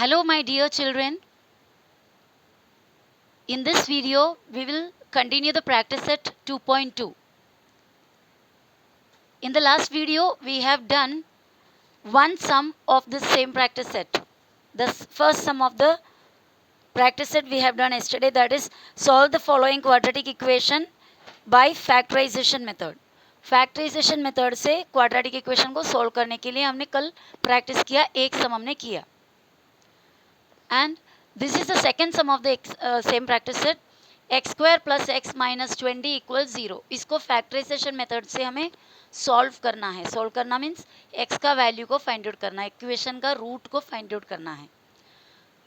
Hello my dear children. In this video we will continue the practice set 2.2. In the last video we have done one sum of this same practice set. The first sum of the practice set we have done yesterday, that is solve the following quadratic equation by factorization method. Factorization method से quadratic equation को solve करने के लिए हमने कल practice किया, एक सम हमने किया. And this is the second sum of the same practice set. X square plus x minus 20 equals 0. इसको फैक्टराइजेशन मेथड से हमें सॉल्व करना है. सॉल्व करना मीन्स x का वैल्यू को फाइंड आउट करना है, इक्वेशन का रूट को फाइंड आउट करना है.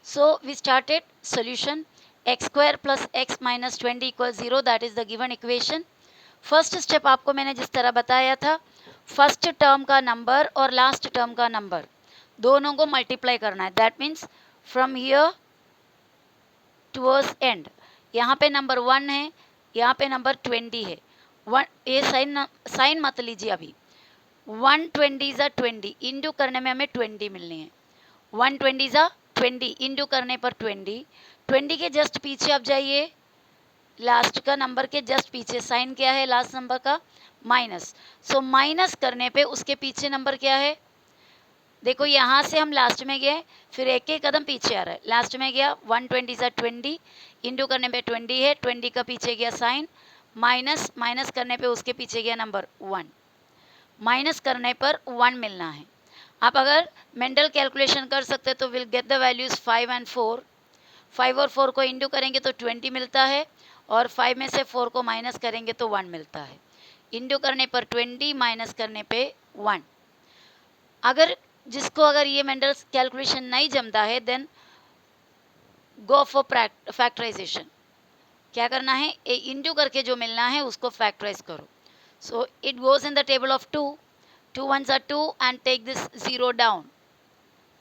So we started solution. X square plus x minus 20 equals 0. That is the given equation. First step आपको मैंने जिस तरह बताया था, फर्स्ट टर्म का नंबर और लास्ट टर्म का नंबर दोनों को मल्टीप्लाई करना है. That means from here towards and. यहाँ पे नंबर 1 है, यहाँ पे नंबर 20 है. ये साइन मत लीजिए अभी. 120 ज़ा 20 इंटू करने में हमें 20 मिलनी है. 120 ज़ा 20 इंटू करने पर 20 के जस्ट पीछे आप जाइए, लास्ट का नंबर के जस्ट पीछे साइन क्या है लास्ट नंबर का, माइनस. सो माइनस करने पे उसके पीछे नंबर क्या है, देखो यहाँ से हम लास्ट में गए, फिर एक एक कदम पीछे आ रहा है. लास्ट में गया 120 सा 20 इंटू करने पे 20 है, 20 का पीछे गया साइन, माइनस माइनस करने पे उसके पीछे गया नंबर 1, माइनस करने पर 1 मिलना है. आप अगर मेंटल कैलकुलेशन कर सकते तो will get the values 5 and 4. 5 और 4 को इंटू करेंगे तो 20 मिलता है, और 5 में से 4 को माइनस करेंगे तो 1 मिलता है. इंटू करने पर 20, माइनस करने पे 1. अगर जिसको अगर ये मेंटल कैलकुलेशन नहीं जमता है, देन गो फॉर फैक्टराइजेशन. क्या करना है, ए इंटू करके जो मिलना है उसको फैक्टराइज करो. So it goes in the table of 2. 2 ones are 2 and take this 0 down.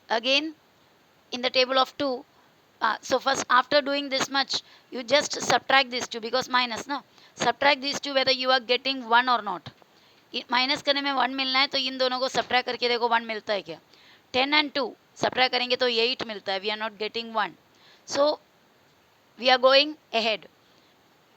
Again in the table of 2. So first after doing this much you just subtract these two because minus ना, subtract these two whether you are getting 1 or not. Minus करने में 1 मिलना है तो इन दोनों को subtract करके देखो 1 मिलता है क्या. 10 and 2 सब्ट्रैक्ट करेंगे तो 8 मिलता है. We are not getting 1, so we are going ahead.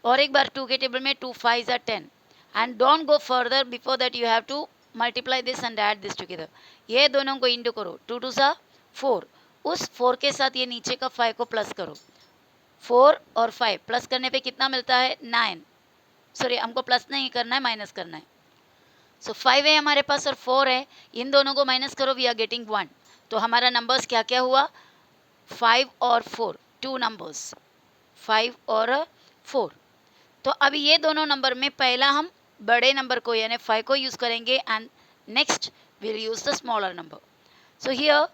और एक बार 2 के टेबल में 2 5 are 10 and don't go further. before that you have to multiply this and add this together. ये दोनों को इंटू करो. 2 2 सा 4, उस 4 के साथ ये नीचे का 5 को प्लस करो. 4 और 5 प्लस करने पे कितना मिलता है, 9. सॉरी हमको प्लस नहीं करना है, माइनस करना है. सो 5 है हमारे पास और 4 है, इन दोनों को माइनस करो, वी आर गेटिंग 1. तो हमारा नंबर्स क्या क्या हुआ, 5 और 4, 2 नंबर्स 5 और 4. तो अभी ये दोनों नंबर में पहला हम बड़े नंबर को यानी 5 को यूज़ करेंगे and next will use the smaller number. So here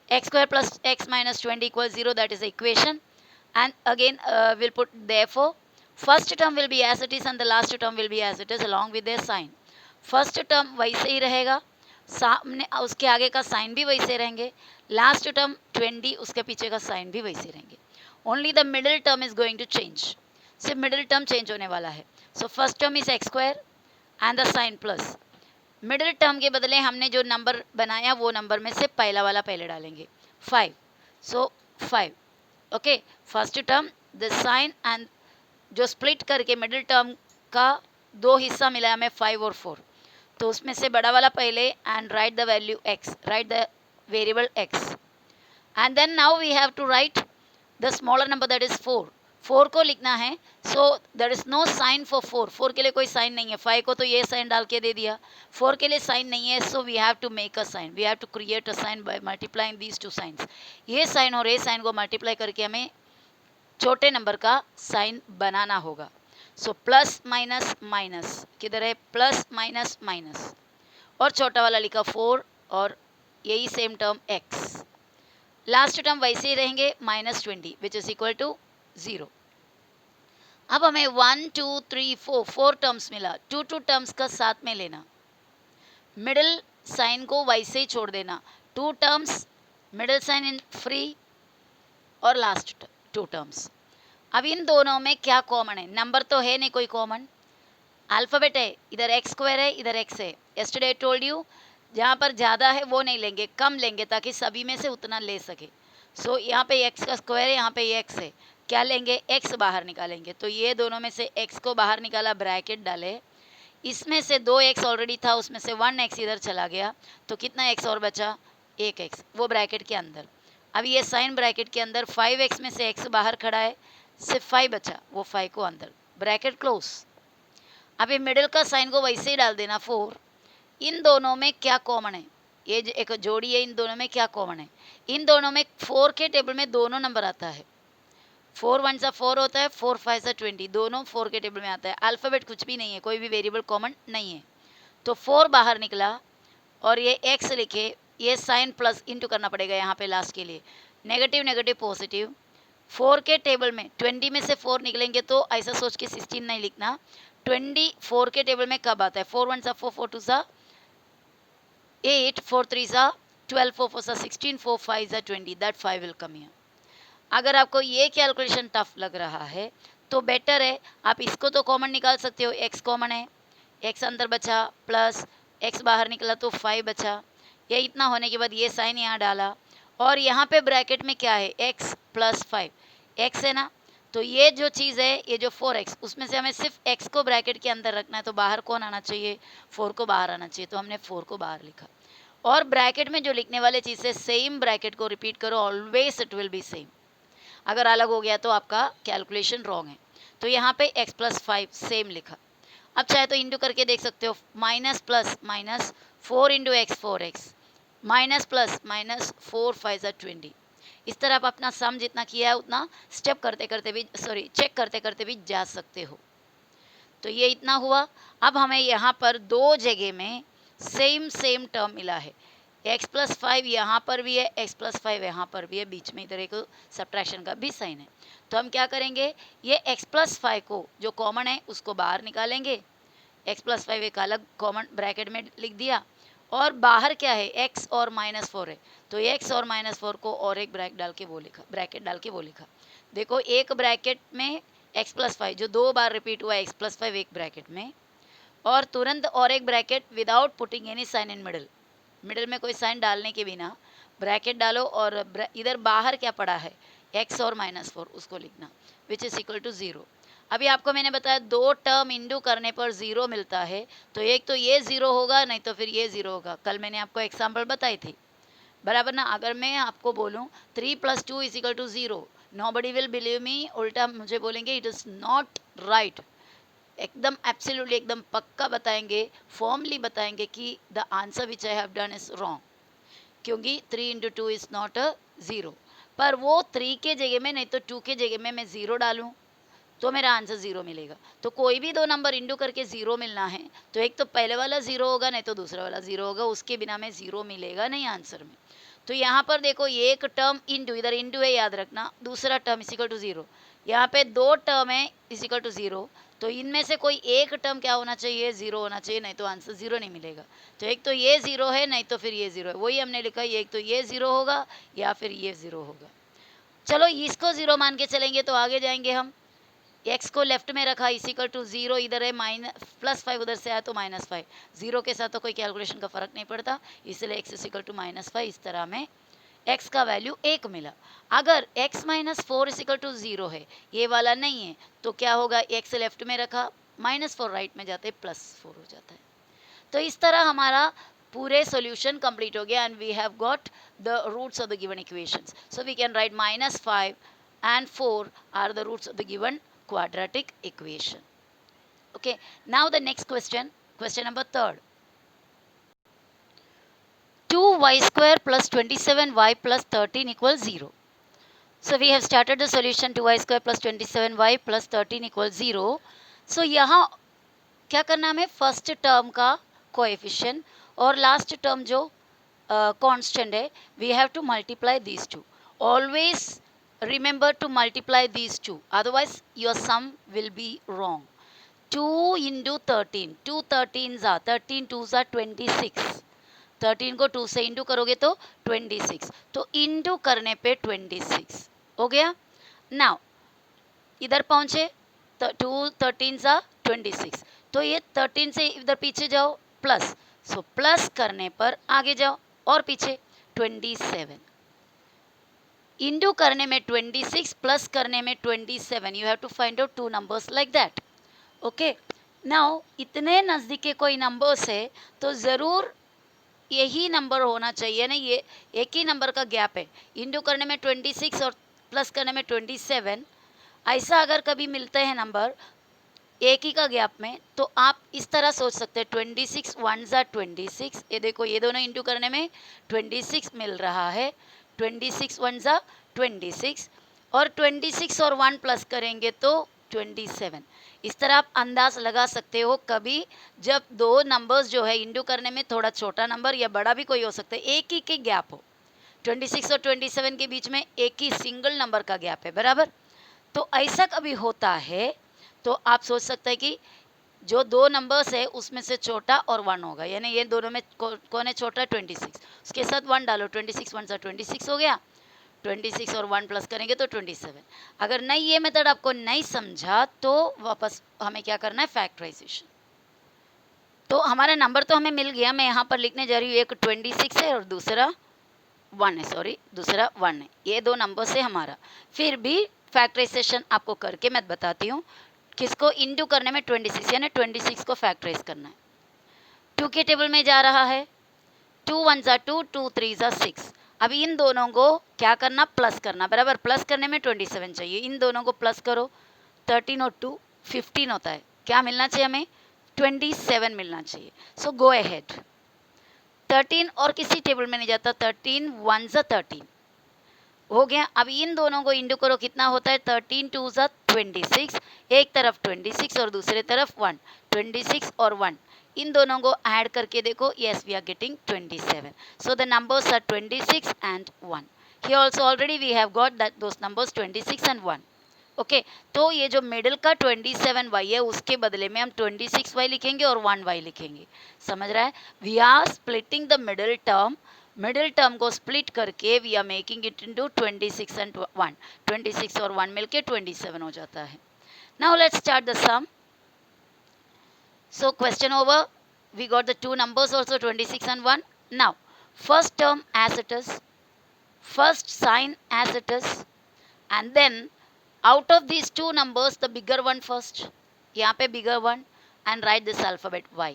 x square plus x minus 20 equals 0. That is the equation. And again we'll put therefore. First term will be as it is and the last term will be as it is along with their sign. First term वैसे ही रहेगा, सामने उसके आगे का sign भी वैसे रहेंगे. Last term 20 उसके पीछे का साइन भी वैसे रहेंगे. Only the middle term is going to change. सिर्फ मिडिल टर्म चेंज होने वाला है. So first term is x square and the sign plus. Middle term के बदले हमने जो नंबर बनाया वो नंबर में से पहला वाला पहले डालेंगे 5. So 5. Okay, first term the sign and जो स्प्लिट करके मिडिल टर्म का दो हिस्सा मिला हमें 5 और 4. तो उसमें से बड़ा वाला पहले and write the value x, write the variable x. And then now we have to write the smaller number that is 4. 4 को लिखना है. So there is no sign for 4. 4 के लिए कोई साइन नहीं है. 5 को तो ये साइन डाल के दे दिया, 4 के लिए साइन नहीं है. So we have to make a sign, we have to create a sign by multiplying these two signs. ये साइन और ये साइन को मल्टीप्लाई करके हमें छोटे नंबर का साइन बनाना होगा. सो प्लस माइनस माइनस किधर है, प्लस माइनस माइनस, और छोटा वाला लिखा 4 और यही same term x. Last term वैसे ही रहेंगे minus 20 which is equal to 0. अब हमें 1 2 3 4 टर्म्स मिला. 2 टर्म्स का साथ में लेना, मिडिल साइन को वैसे ही छोड़ देना. 2 टर्म्स मिडिल साइन इन फ्री और लास्ट 2 टर्म्स. अब इन दोनों में क्या कॉमन है, नंबर तो है नहीं कोई कॉमन. अल्फ़ाबेट है, इधर एक्स स्क्वायर है इधर एक्स है. यस्टरडे आई टोल्ड यू जहाँ पर ज़्यादा है वो नहीं लेंगे, कम लेंगे ताकि सभी में से उतना ले सके. सो यहाँ पे x का स्क्वायर है, यहाँ पे x है, क्या लेंगे, x बाहर निकालेंगे। तो ये दोनों में से x को बाहर निकाला, ब्रैकेट डाले, इसमें से 2x ऑलरेडी था, उसमें से 1x इधर चला गया, तो कितना x और बचा, 1x, वो ब्रैकेट के अंदर। अब ये साइन ब्रैकेट के अंदर 5x में से x बाहर खड़ा है, सिर्फ 5 बचा, वो 5 को अंदर, ब्रैकेट क्लोज। अब ये मिडिल का साइन को वैसे ही डाल देना 4। इन दोनों में क्या कॉमन है, ये एक जोड़ी है, इन दोनों में क्या कॉमन है, इन दोनों में 4 के टेबल में दोनों नंबर आता है, 4 1 सा 4 होता है, 4 5 सा 20, दोनों 4 के टेबल में आता है। अल्फ़ाबेट कुछ भी नहीं है, कोई भी वेरिएबल कॉमन नहीं है, तो 4 बाहर निकला और ये x लिखे, ये साइन प्लस इंटू करना पड़ेगा यहाँ पे लास्ट के लिए, नेगेटिव नेगेटिव पॉजिटिव। 4 के टेबल में 20 में से 4 निकलेंगे, तो ऐसा सोच के 16 नहीं लिखना, 20 4 के टेबल में कब आता है, 4 1 सा 4, 4 2 सा 8, 4 3 सा 12, 4 4 सा 16, 4 5 सा 20, दैट 5 विल कम हियर। अगर आपको ये कैलकुलेशन टफ लग रहा है तो बेटर है आप इसको तो कॉमन निकाल सकते हो, x कॉमन है, x अंदर बचा, प्लस x बाहर निकला तो 5 बचा। ये इतना होने के बाद ये साइन यहाँ डाला, और यहाँ पे ब्रैकेट में क्या है, x प्लस 5, x है ना, तो ये जो चीज़ है, ये जो 4x, उसमें से हमें सिर्फ x को ब्रैकेट के अंदर रखना है, तो बाहर कौन आना चाहिए, 4 को बाहर आना चाहिए, तो हमने 4 को बाहर लिखा। और ब्रैकेट में जो लिखने वाले चीज़ है, सेम ब्रैकेट को रिपीट करो, always it will be same. अगर अलग हो गया तो आपका कैलकुलेशन रॉन्ग है। तो यहाँ पे x प्लस 5 सेम लिखा। अब चाहे तो इंटू करके देख सकते हो, minus plus minus 4 into x 4x, minus plus minus 4 5 सा 20। इस तरह आप अपना सम जितना किया है उतना स्टेप करते करते भी, सॉरी चेक करते करते भी जा सकते हो। तो ये इतना हुआ। अब हमें यहाँ पर दो जगह में सेम सेम टर्म मिला है, x प्लस 5 यहाँ पर भी है, x प्लस 5 यहाँ पर भी है, बीच में इधर एक सब्ट्रैक्शन का भी साइन है। तो हम क्या करेंगे, ये x प्लस 5 को जो कॉमन है उसको बाहर निकालेंगे, x प्लस 5 एक अलग कॉमन ब्रैकेट में लिख दिया, और बाहर क्या है, x और माइनस 4 है, तो x और माइनस 4 को और एक ब्रैकेट डाल के वो लिखा, ब्रैकेट डाल के वो लिखा। देखो एक ब्रैकेट में x प्लस 5 जो दो बार रिपीट हुआ, x प्लस 5 एक ब्रैकेट में, और तुरंत और एक bracket without putting any sign in middle, middle में कोई साइन डालने के बिना ब्रैकेट डालो, और इधर बाहर क्या पड़ा है, x और माइनस 4, उसको लिखना, विच इज इक्वल टू 0। अभी आपको मैंने बताया दो टर्म इंडू करने पर 0 मिलता है, तो एक तो ये 0 होगा, नहीं तो फिर ये 0 होगा। कल मैंने आपको एग्जाम्पल बताई थी, बराबर ना। अगर मैं आपको बोलूँ 3 + 2 is equal to 0, nobody will believe me, उल्टा मुझे बोलेंगे इट इज़ नॉट राइट। एकदम एब्सोल्युटली एकदम पक्का बताएंगे, फॉर्मली बताएंगे कि the answer which I have done is wrong, क्योंकि 3 × 2 इज़ नॉट अ 0। पर वो 3 के जगह में, नहीं तो 2 के जगह में मैं 0 डालूं तो मेरा आंसर 0 मिलेगा। तो कोई भी दो नंबर इंडू करके 0 मिलना है, तो एक तो पहले वाला 0 होगा, नहीं तो दूसरा वाला 0 होगा, उसके बिना में 0 मिलेगा नहीं आंसर में। तो यहाँ पर देखो ये एक टर्म इंटू, इधर इंटू है याद रखना, दूसरा टर्म इक्वल टू 0, यहाँ पे दो टर्म है इक्वल टू 0, तो इनमें से कोई एक टर्म क्या होना चाहिए, 0 होना चाहिए, नहीं तो आंसर 0 नहीं मिलेगा। तो एक तो ये 0 है, नहीं तो फिर ये 0 है, वही हमने लिखा, एक तो ये 0 होगा या फिर ये 0 होगा। चलो इसको 0 मान के चलेंगे तो आगे जाएंगे हम। x को लेफ्ट में रखा, इक्वल टू 0, इधर है माइनस प्लस 5, उधर से आया तो माइनस 5, 0 के साथ तो कोई कैलकुलेशन का फर्क नहीं पड़ता, इसलिए x इक्वल टू -5। इस तरह में x का वैल्यू 1 मिला। अगर x - 4 इक्वल टू 0 है, ये वाला नहीं है, तो क्या होगा, x लेफ्ट में रखा, -4 राइट में जाते +4 हो जाता है। तो इस तरह हमारा पूरे सॉल्यूशन कंप्लीट हो गया, and we have got the roots of the given equations. So we can write -5 and 4 are the roots of the given quadratic equation. Okay, now the next question, question number 3rd. 2y² plus 27y plus 13 equals 0. So we have started the solution, 2y² plus 27y plus 13 equals 0. So यहाँ क्या करना हमें, first term का coefficient और last term जो constant है, we have to multiply these two. Always remember to multiply these two, otherwise your sum will be wrong. 2 into 13, 2 13s are 13, 2s are 26, 13 को 2 से इंटू करोगे तो 26, तो इंटू करने पे 26 हो गया। नाउ इधर पहुंचे तो 2 13s are 26, तो ये 13 से इधर पीछे जाओ प्लस, सो प्लस करने पर आगे जाओ और पीछे 27, इंटू करने में 26 प्लस करने में 27, you have to find out two numbers like that. Okay, now इतने नज़दीक कोई नंबर्स है तो ज़रूर यही नंबर होना चाहिए ना, ये एक ही नंबर का गैप है. इंटू करने में 26 और प्लस करने में 27, ऐसा अगर कभी मिलते हैं नंबर एक ही का गैप में, तो आप इस तरह सोच सकते हैं 26 वन ज़ा 26. ये देखो, ये दोनों इंटू करने में 26 मिल रहा है. 26 वन ज़ा 26 और 26 और 1 प्लस करेंगे तो 27. इस तरह आप अंदाज लगा सकते हो. कभी जब दो नंबर्स जो है इंटू करने में, थोड़ा छोटा नंबर या बड़ा भी कोई हो सकता है, एक ही के गैप हो, 26 और 27 के बीच में एक ही सिंगल नंबर का गैप है, बराबर. तो ऐसा कभी होता है तो आप सोच सकते हैं कि जो दो नंबर्स है उसमें से छोटा और 1 होगा, यानी ये दोनों में कौन है छोटा? 26. उसके साथ 1 डालो, 26 वन सा 26 हो गया. 26 और 1 प्लस करेंगे तो 27. अगर नहीं ये मेथड आपको नहीं समझा तो वापस हमें क्या करना है? फैक्टराइजेशन. तो हमारा नंबर तो हमें मिल गया. मैं यहाँ पर लिखने जा रही हूँ, एक 26 है और दूसरा 1 है, सॉरी दूसरा 1 है. ये दो नंबर से हमारा. फिर भी फैक्टराइजेशन आपको करके मैं बताती हूँ. किसको इंटू करने में 26, यानी 26 को फैक्टराइज करना है. 2 के टेबल में जा रहा है. 2 वन ज़ा 2, 2 3 ज़ा 6. अभी इन दोनों को क्या करना? प्लस करना, बराबर. प्लस करने में 27 चाहिए. इन दोनों को प्लस करो, 13 और 2 15 होता है. क्या मिलना चाहिए हमें? 27 मिलना चाहिए. सो गो अहेड. 13 और किसी टेबल में नहीं जाता. 13 वन ज़ा 13 हो गया. अब इन दोनों को इंटू करो, कितना होता है? 13 टू ज़ा 26. एक तरफ 26 और दूसरे तरफ 1. 26 और 1, इन दोनों को ऐड करके देखो. Yes, we are getting 27. So the numbers are 26 and 1. Here also already we have got that those numbers 26 and 1. Okay, तो ये जो मिडिल का 27y है उसके बदले में हम 26y लिखेंगे और 1y लिखेंगे. समझ रहा है? We are splitting the middle term. Middle term को स्प्लिट करके we are making it into 26 and 1. 26 और 1 मिलके 27 हो जाता है. Now let's start the sum. So question over. We got the two numbers also, 26 and 1. Now, first term as it is, first sign as it is, and then out of these two numbers the bigger one first. यहाँ पे bigger one and write this alphabet y.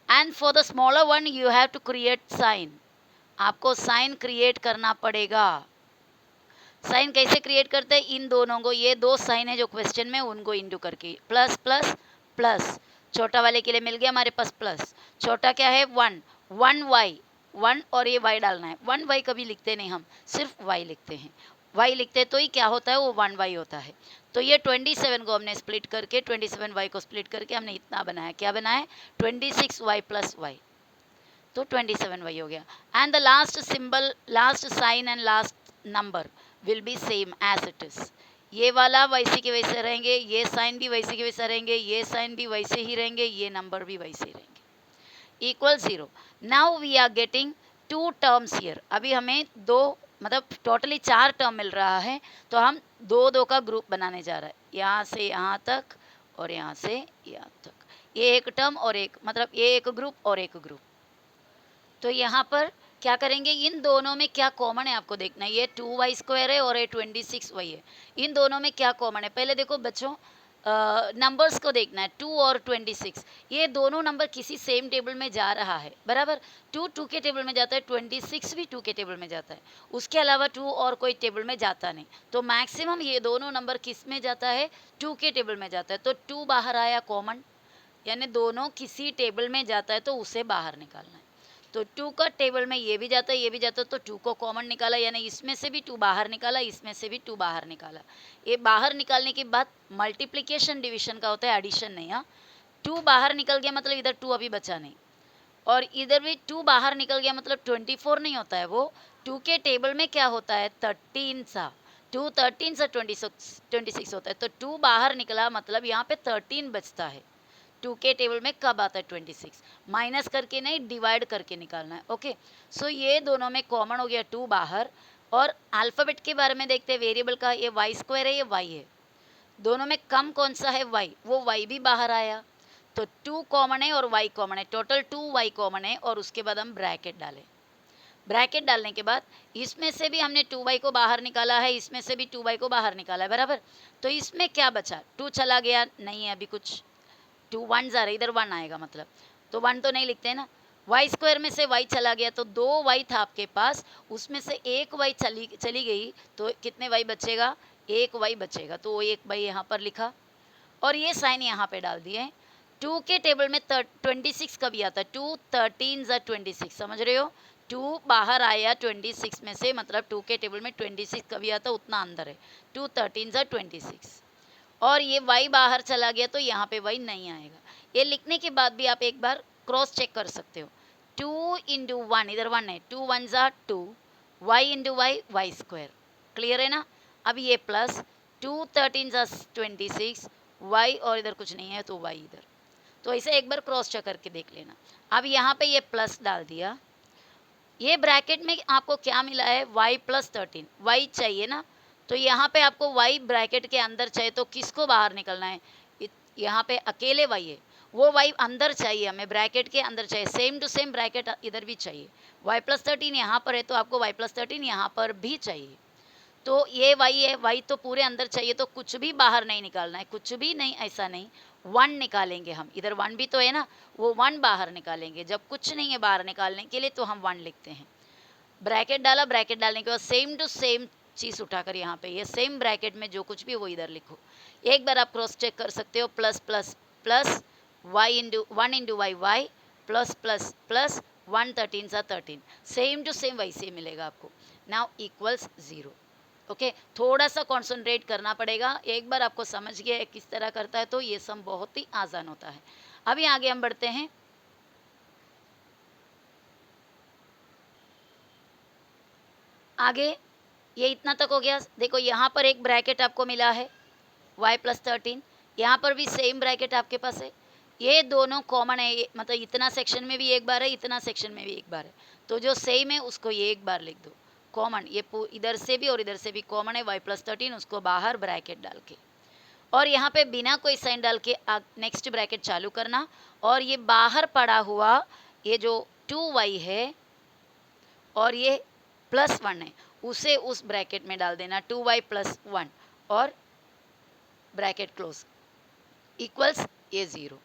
And for the smaller one you have to create sign. आपको sign create करना पड़ेगा. Sign कैसे create करते हैं? इन दोनों को, ये दो साइन है जो क्वेश्चन में, उनको इंटू करके प्लस प्लस प्लस. छोटा वाले के लिए मिल गया हमारे पास प्लस. छोटा क्या है? 1. 1y, 1 और ये y डालना है. 1y कभी लिखते नहीं हम, सिर्फ y लिखते हैं. y लिखते तो ही क्या होता है? वो 1y होता है. तो ये 27 को हमने स्प्लिट करके, 27y को स्प्लिट करके हमने इतना बनाया. क्या बनाया? 26y plus y. तो 27y हो गया. And the last symbol, last sign and last number will be same as it is. ये वाला वैसे के वैसे रहेंगे, ये साइन भी वैसे के वैसे रहेंगे, ये साइन भी वैसे ही रहेंगे, ये नंबर भी वैसे ही रहेंगे. Equal 0. Now we are getting 2 terms here. अभी हमें दो, मतलब टोटली 4 टर्म मिल रहा है. तो हम दो दो का ग्रुप बनाने जा रहा है. यहाँ से यहाँ तक और यहाँ से यहाँ तक. ये एक टर्म और एक, मतलब ये एक ग्रुप और एक ग्रुप. तो यहाँ पर क्या करेंगे? इन दोनों में क्या कॉमन है आपको देखना है. ये 2y² है और ये 26y है. इन दोनों में क्या कॉमन है? पहले देखो बच्चों, नंबर्स को देखना है. 2 और 26, ये दोनों नंबर किसी सेम टेबल में जा रहा है, बराबर. 2 के टेबल में जाता है, 26 भी 2 के टेबल में जाता है. उसके अलावा 2 और कोई टेबल में जाता नहीं. तो मैक्सिमम ये दोनों नंबर किस में जाता है? 2 के टेबल में जाता है. तो 2 बाहर आया कॉमन, यानी दोनों किसी टेबल में जाता है तो उसे बाहर निकालना है. तो 2 का टेबल में ये भी जाता है, ये भी जाता है, तो 2 को कॉमन निकाला, यानी इसमें से भी 2 बाहर निकाला, इसमें से भी 2 बाहर निकाला. ये बाहर निकालने के बाद मल्टीप्लिकेशन डिवीजन का होता है, एडिशन नहीं. हाँ, 2 बाहर निकल गया मतलब इधर 2 अभी बचा नहीं, और इधर भी 2 बाहर निकल गया मतलब 24 नहीं होता है. वो 2 के टेबल में क्या होता है? 13 सा. 2 13 सा 26 होता है. तो 2 बाहर निकला मतलब यहाँ पे 13 बचता है. 2 के टेबल में कब आता है? 26. माइनस करके नहीं, डिवाइड करके निकालना है. ओके, सो ये दोनों में कॉमन हो गया 2 बाहर. और अल्फ़ाबेट के बारे में देखते हैं. वेरिएबल का ये y² है, ये y है. दोनों में कम कौन सा है? y. वो y भी बाहर आया. तो 2 कॉमन है और y कॉमन है. टोटल 2y कॉमन है और उसके बाद हम ब्रैकेट डालें. ब्रैकेट डालने के बाद इसमें से भी हमने 2y को बाहर निकाला है, इसमें से भी 2y को बाहर निकाला है, बराबर। तो इसमें क्या बचा, 2 चला गया, नहीं है अभी कुछ, 2 1 आ रहा, इधर 1 आएगा मतलब, तो 1 तो नहीं लिखते हैं ना। वाई स्क्वायर में से y चला गया, तो 2y था आपके पास, उसमें से एक y चली गई, तो कितने y बचेगा, एक y बचेगा, तो वो एक y यहाँ पर लिखा और ये साइन यहाँ पे डाल दिए। 2 के टेबल में 26 कभी आता है, 2 13 ज़ा 26, समझ रहे हो, 2 बाहर आया 26 में से, मतलब 2 के टेबल में 26 कभी आता उतना अंदर है, 2 13 ज़ा 26। और ये y बाहर चला गया तो यहाँ पे y नहीं आएगा। ये लिखने के बाद भी आप एक बार क्रॉस चेक कर सकते हो, 2 इंटू 1, इधर 1 है, 2 1 ज़ा 2, y into y, y square, clear है ना। अब ये प्लस 2 13 ज़ा 26, y और इधर कुछ नहीं है तो y इधर, तो इसे एक बार क्रॉस चेक करके देख लेना। अब यहाँ पे ये प्लस डाल दिया, ये ब्रैकेट में आपको क्या मिला है, y प्लस 13, y चाहिए ना, तो यहाँ पे आपको y ब्रैकेट के अंदर चाहिए, तो किसको बाहर निकलना है, यहाँ पे अकेले y है, वो y अंदर चाहिए हमें, ब्रैकेट के अंदर चाहिए, सेम टू सेम ब्रैकेट इधर भी चाहिए, y प्लस 13 यहाँ पर है तो आपको y प्लस 13 यहाँ पर भी चाहिए। तो ये y है, y तो पूरे अंदर चाहिए, तो कुछ भी बाहर नहीं निकालना है, कुछ भी नहीं, ऐसा नहीं, 1 निकालेंगे हम, इधर 1 भी तो है ना, वो 1 बाहर निकालेंगे, जब कुछ नहीं है बाहर निकालने के लिए तो हम 1 लिखते हैं। ब्रैकेट डाला, ब्रैकेट डालने के बाद सेम टू सेम चीज़ उठाकर यहाँ पे ये सेम ब्रैकेट में जो कुछ भी वो इधर लिखो। एक बार आप क्रॉस चेक कर सकते हो, plus plus plus y into 1 into y, y plus plus plus 1 13 सा 13, सेम टू सेम वैसे ही मिलेगा आपको। Now equals 0। ओके, थोड़ा सा कॉन्सेंट्रेट करना पड़ेगा, एक बार आपको समझ गया है किस तरह करता है तो ये सम बहुत ही आसान होता है। अभी आगे हम बढ़ते हैं। आगे ये इतना तक हो गया, देखो यहाँ पर एक ब्रैकेट आपको मिला है y प्लस 13, यहाँ पर भी सेम ब्रैकेट आपके पास है, ये दोनों कॉमन है, मतलब इतना सेक्शन में भी एक बार है, इतना सेक्शन में भी एक बार है, तो जो सेम है उसको ये एक बार लिख दो कॉमन, ये इधर से भी और इधर से भी कॉमन है y प्लस 13, उसको बाहर ब्रैकेट डाल के, और यहाँ पे बिना कोई साइन डाल के नेक्स्ट ब्रैकेट चालू करना, और ये बाहर पड़ा हुआ ये जो 2y है और ये प्लस 1 है, उसे उस ब्रैकेट में डाल देना, 2y प्लस 1 और ब्रैकेट क्लोज, इक्वल्स ये 0।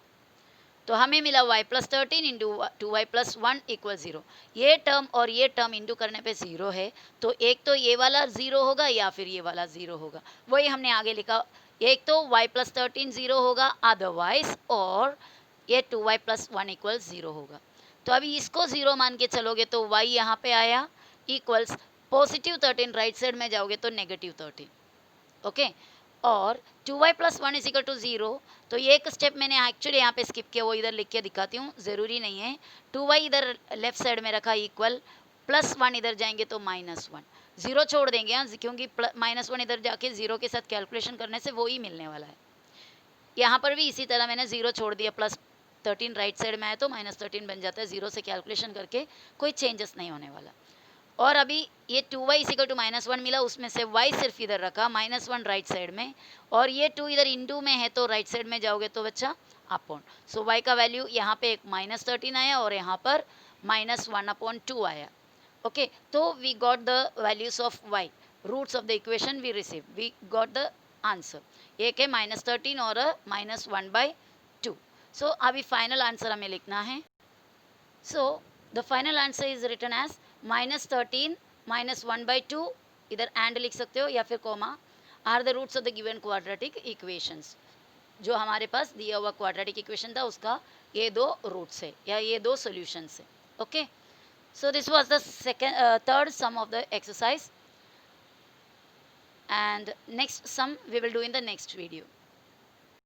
तो हमें मिला y plus 13 into 2y plus 1 equal 0। ये टर्म और ये टर्म इंटू करने पे 0 है, तो एक तो ये वाला 0 होगा या फिर ये वाला 0 होगा, वही हमने आगे लिखा, एक तो y प्लस 13 0 होगा अदरवाइज, और ये 2y प्लस 1 इक्वल 0 होगा। तो अभी इसको 0 मान के चलोगे तो y यहाँ पे आया इक्वल्स पॉजिटिव 13, राइट साइड में जाओगे तो नेगेटिव 13, ओके। और 2y plus 1 is equal to 0, तो ये एक स्टेप मैंने एक्चुअली यहाँ पे स्किप किया, वो इधर लिख के दिखाती हूँ, ज़रूरी नहीं है। 2y इधर लेफ्ट साइड में रखा इक्वल, प्लस 1 इधर जाएंगे तो माइनस 1, 0 छोड़ देंगे हाँ, क्योंकि माइनस 1 इधर जाके 0 के साथ कैलकुलेशन करने से वो ही मिलने वाला है। यहाँ पर भी इसी तरह मैंने 0 छोड़ दिया, प्लस 13 राइट साइड में आया तो माइनस 13 बन जाता है, 0 से कैलकुलेशन करके कोई चेंजेस नहीं होने वाला। और अभी ये 2y इक्वल टू माइनस 1 मिला, उसमें से y सिर्फ इधर रखा, माइनस 1 राइट साइड में, और ये 2 इधर इंटू में है तो राइट साइड में जाओगे तो बच्चा अपॉन, सो y का वैल्यू यहाँ पे एक माइनस 13 आया और यहाँ पर माइनस 1 अपॉन 2 आया, ओके। तो we got the values of y, roots of the equation we receive, we got the answer, एक है माइनस 13 और माइनस 1 बाई 2। सो अभी फाइनल आंसर हमें लिखना है। So the final answer is written as minus 13 minus 1 by 2, इधर and लिख सकते हो या फिर comma, are the roots of the given quadratic equations, जो हमारे पास दिया हुआ क्वाड्रेटिक इक्वेशन था उसका ये दो रूट्स है या ये दो सॉल्यूशंस है, okay. So this was the third some of the exercise, and next sum we will do in the next video.